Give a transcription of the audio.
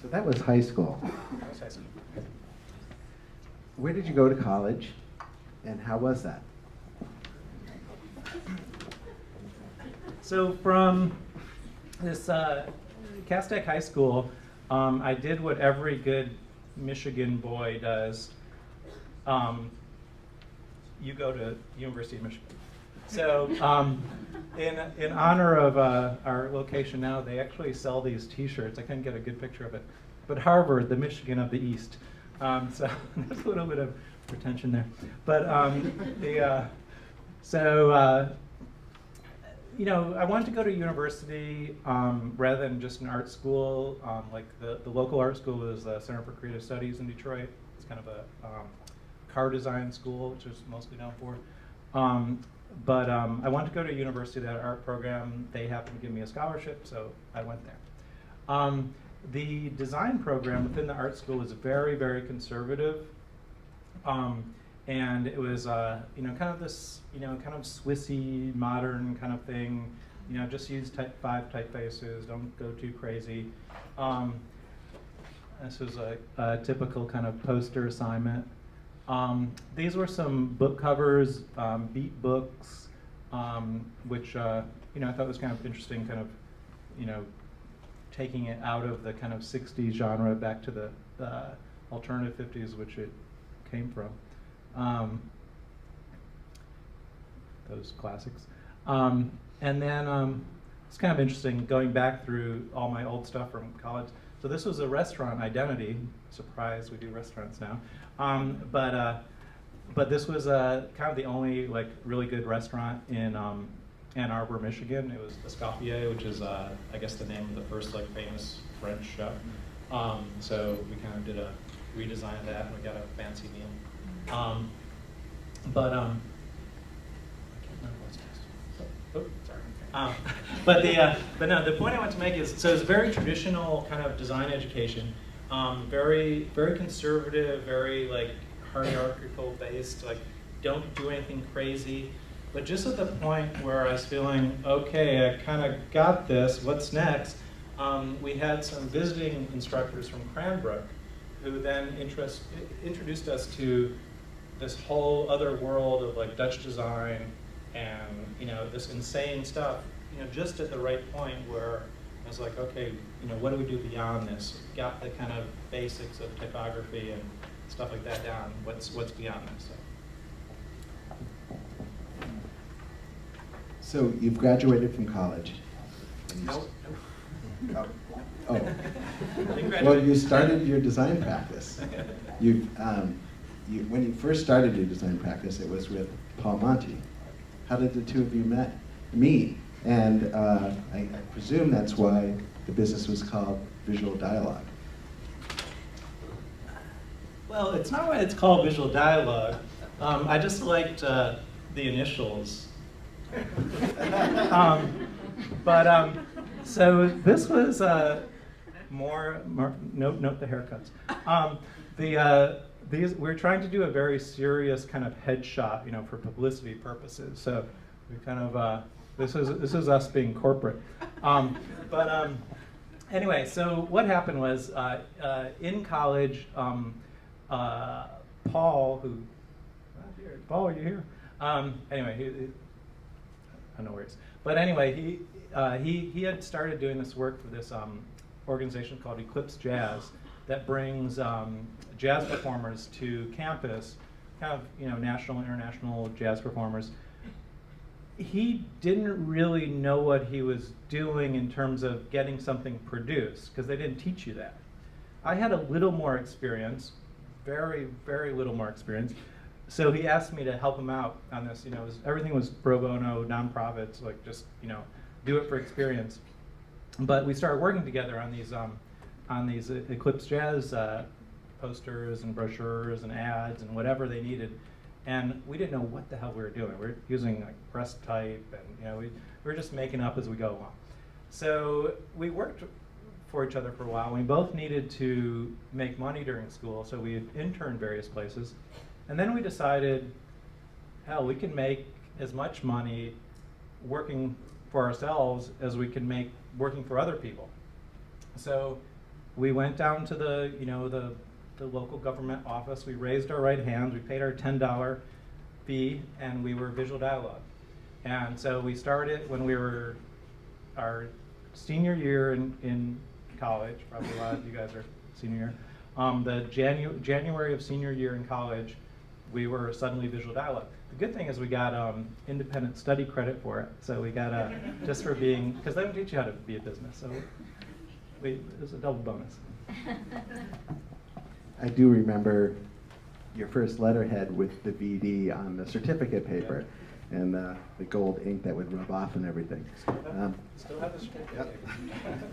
So that was high school. That was high school. Where did you go to college, and how was that? So from this Castech High School, I did what every good Michigan boy does. You go to University of Michigan. So in honor of our location now, they actually sell these T-shirts. I couldn't get a good picture of it. But Harvard, the Michigan of the East. So there's a little bit of pretension there. But you know, I wanted to go to university rather than just an art school. Like the local art school is the Center for Creative Studies in Detroit. It's kind of a car design school, which is mostly known for. But I wanted to go to university, that art program. They happened to give me a scholarship, so I went there. The design program within the art school was very, very conservative. And it was, you know, kind of this, you know, kind of Swissy, modern kind of thing. You know, just use type 5 typefaces, don't go too crazy. This was a typical kind of poster assignment. These were some book covers, beat books, which, you know, I thought was kind of interesting, kind of, you know, taking it out of the kind of 60s genre back to the alternative 50s, which it came from. Those classics. And then it's kind of interesting going back through all my old stuff from college. So this was a restaurant identity. Surprise, we do restaurants now. But this was kind of the only like really good restaurant in Ann Arbor, Michigan. It was Escoffier, which is I guess the name of the first like famous French chef. So we kind of did a redesign of that, and we got a fancy meal. I can't remember what's next. Oh, sorry. But no, the point I want to make is, so it's very traditional kind of design education, very, very conservative, very like hierarchical based, like don't do anything crazy. But just at the point where I was feeling, okay, I kind of got this, what's next? We had some visiting instructors from Cranbrook who then introduced us to this whole other world of like Dutch design and, you know, this insane stuff, you know, just at the right point where I was like, okay, you know, what do we do beyond this? Got the kind of basics of typography and stuff like that down. What's beyond this? So you've graduated from college. Nope. Oh. Well, you started your design practice. When you first started your design practice, it was with Paul Monti. How did the two of you meet? And I presume that's why the business was called Visual Dialogue. Well, it's not why it's called Visual Dialogue. I just liked the initials. So this was more note the haircuts. We're trying to do a very serious kind of headshot, you know, for publicity purposes. So we kind of this is us being corporate. Anyway, so what happened was in college, Paul, who Paul, are you here? Anyway, I know where he is. But anyway, he had started doing this work for this organization called Eclipse Jazz that brings jazz performers to campus, kind of, you know, national, international jazz performers. He didn't really know what he was doing in terms of getting something produced, because they didn't teach you that. I had a little more experience, very, very little more experience. So he asked me to help him out on this. You know, everything was pro bono, nonprofits, like just, you know, do it for experience. But we started working together on these Eclipse Jazz posters and brochures and ads and whatever they needed. And we didn't know what the hell we were doing. We were using like press type, and you know, we were just making up as we go along. So we worked for each other for a while. We both needed to make money during school, so we interned various places. And then we decided, hell, we can make as much money working for ourselves as we can make working for other people. So we went down to the, the local government office. We raised our right hands. We paid our $10 fee, and we were Visual Dialogue. And so we started when we were our senior year in college. Probably a lot of you guys are senior year. The January of senior year in college, we were suddenly Visual Dialogue. The good thing is we got independent study credit for it. So we got just for being, because they don't teach you how to be a business. So it was a double bonus. I do remember your first letterhead with the VD on the certificate paper, and the gold ink that would rub off and everything. Still have the certificate. Yep.